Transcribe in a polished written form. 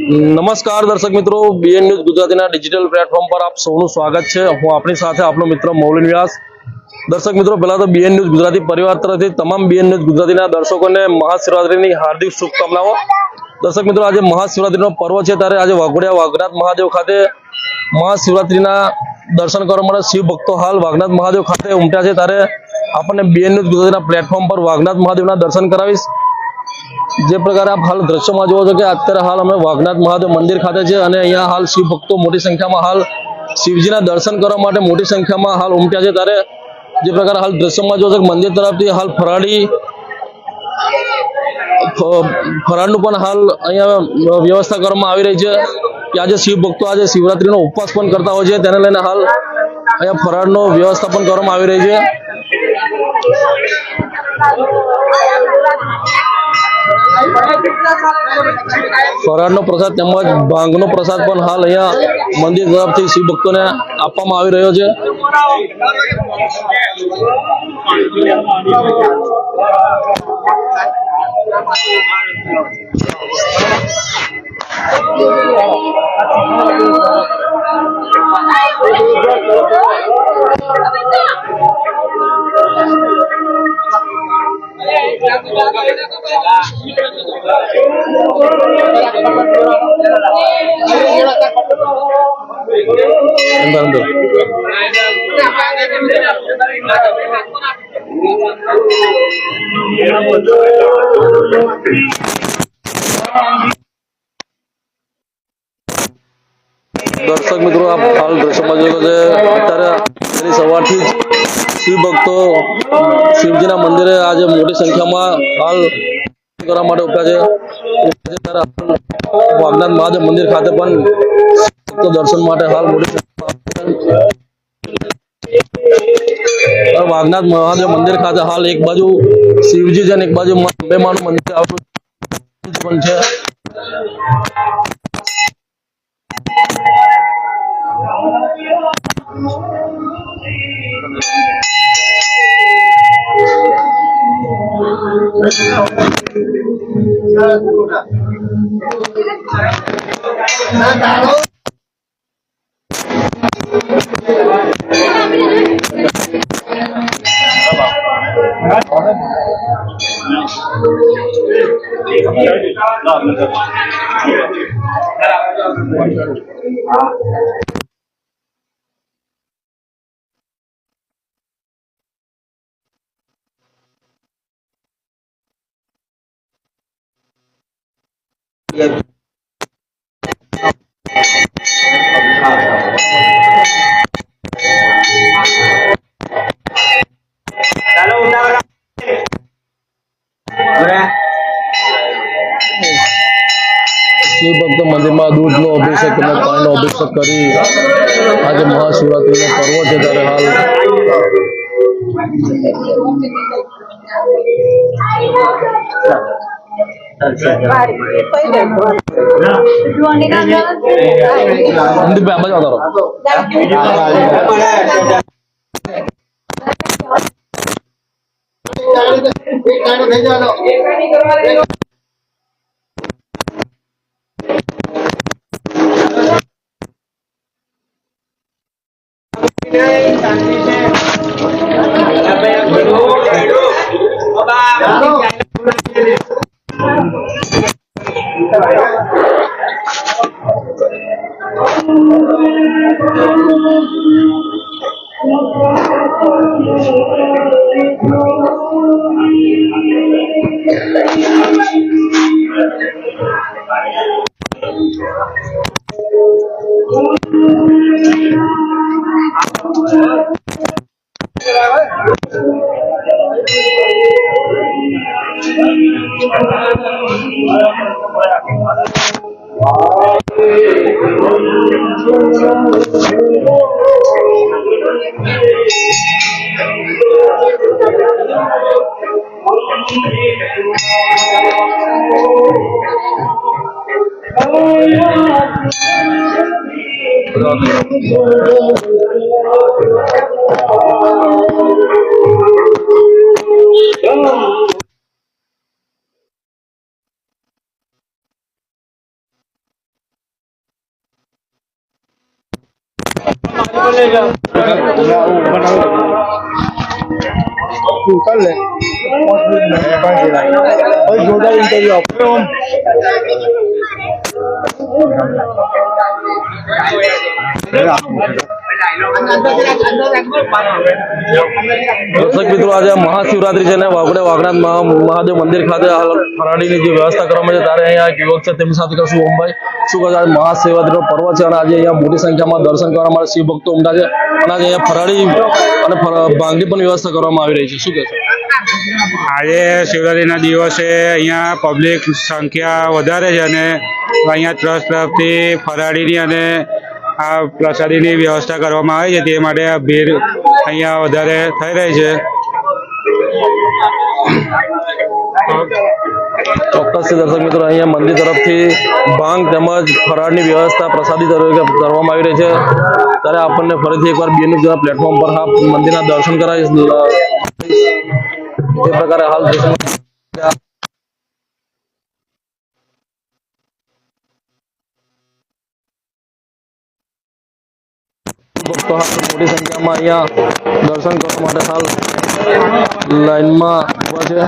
નમસ્કાર દર્શક મિત્રો, બીએન ન્યૂઝ ગુજરાતીના ડિજિટલ પ્લેટફોર્મ પર આપ સૌનું સ્વાગત છે। હું આપણી સાથે આપનો મિત્ર મૌલિન વ્યાસ। દર્શક મિત્રો, પહેલા તો બીએન ન્યૂઝ ગુજરાતી પરિવાર તરફથી તમામ બીએન ન્યૂઝ ગુજરાતીના દર્શકોને મહાશિવરાત્રિની હાર્દિક શુભકામનાઓ। દર્શક મિત્રો, આજે મહાશિવરાત્રિનો પર્વ છે, ત્યારે આજે વાઘોડિયા વાઘનાથ મહાદેવ ખાતે મહાશિવરાત્રિના દર્શન કરવા માટે શિવ ભક્તો હાલ વાઘનાથ મહાદેવ ખાતે ઉમટ્યા છે। ત્યારે આપણને બીએન ન્યૂઝ ગુજરાતીના પ્લેટફોર્મ પર વાઘનાથ મહાદેવના દર્શન કરાવીશ। જે પ્રકારે આપ હાલ દ્રશ્યમાં જોવો છો કે અત્યારે હાલ અમે વાઘનાથ મહાદેવ મંદિર ખાતે છે અને અહીંયા હાલ શિવ ભક્તો મોટી સંખ્યામાં હાલ શિવજીના દર્શન કરવા માટે મોટી સંખ્યામાં હાલ ઉમટ્યા છે। ત્યારે જે પ્રકારે હાલ દ્રશ્યમાં જોવો છો કે મંદિર તરફથી હાલ ફરાળનું પણ હાલ અહીંયા વ્યવસ્થા કરવામાં આવી રહી છે કે આજે શિવ ભક્તો આજે શિવરાત્રીનો ઉપવાસ પણ કરતા હોય છે, તેને લઈને હાલ અહીંયા ફરાળનો વ્યવસ્થા પણ કરવામાં આવી રહી છે। ફરાળનો પ્રસાદ તેમજ ભાંગનો પ્રસાદ પણ હાલ અહીંયા મંદિર તરફથી શિવ ભક્તોને આપવામાં આવી રહ્યો છે। દર્શક મિત્રો, આપ હાલ દ્રશ્યમાં જોયો છે અત્યારે સવારથી જ શિવ ભક્તો શિવજીના મંદિરે આજે મોટી સંખ્યામાં હાલ કરવા માટે ઉભ્યા છે। વાઘનાથ મહાદેવ મંદિર ખાતે પણ ભક્તો દર્શન માટે હાલ મોટી વાઘનાથ મહાદેવ મંદિર ખાતે હાલ એક બાજુ શિવજી છે અને એક બાજુ અંબે માનું મંદિર આવેલું પણ છે। શિવ ભક્તો મંદિરમાં દૂધનો અભિષેક તેમજ પાણીનો અભિષેક કરી આજે મહાશિવરાત્રીનો પર્વ છે, ત્યારે હાલ દર્શક મિત્રો, આજે મહાશિવરાત્રી છે ને વાગડે મહાદેવ મંદિર ખાતે હાલ ફરાળીની જે વ્યવસ્થા કરવામાં છે ત્યારે અહીંયા એક યુવક છે તેમની સાથે કરશું. ઓમભાઈ, શું કહે આજે મહાશિવરાત્રીનો પર્વ છે અને આજે અહીંયા મોટી સંખ્યામાં દર્શન કરવા માટે શિવ ભક્તો ઉમટ્યા છે અને આજે અહીંયા ફરાળી અને ભાંગની પણ વ્યવસ્થા કરવામાં આવી રહી છે, શું કહેશો? આજે શિવરાત્રીના દિવસે અહીંયા પબ્લિક સંખ્યા વધારે છે અને અહીંયા ટ્રસ્ટ તરફથી ફરાળીની અને આ પ્રસાદીની વ્યવસ્થા કરવામાં આવી છે, તે માટે આ ભીડ અહીંયા વધારે થઈ રહી છે. ચોક્કસથી દર્શક મિત્રો, અહીંયા મંદિર તરફથી ભાંગ તેમજ ફરાળની વ્યવસ્થા પ્રસાદી તરીકે કરવામાં આવી રહી છે. ત્યારે આપણને ફરીથી એકવાર બીએનએસ ગુજરાત પ્લેટફોર્મ પર આ મંદિરના દર્શન કરાવીશ. જે પ્રકારે હાલ ભક્તો મોટી સંખ્યામાં અહીંયા દર્શન કરવા માટે હાલ લાઈનમાં ઉભા છે.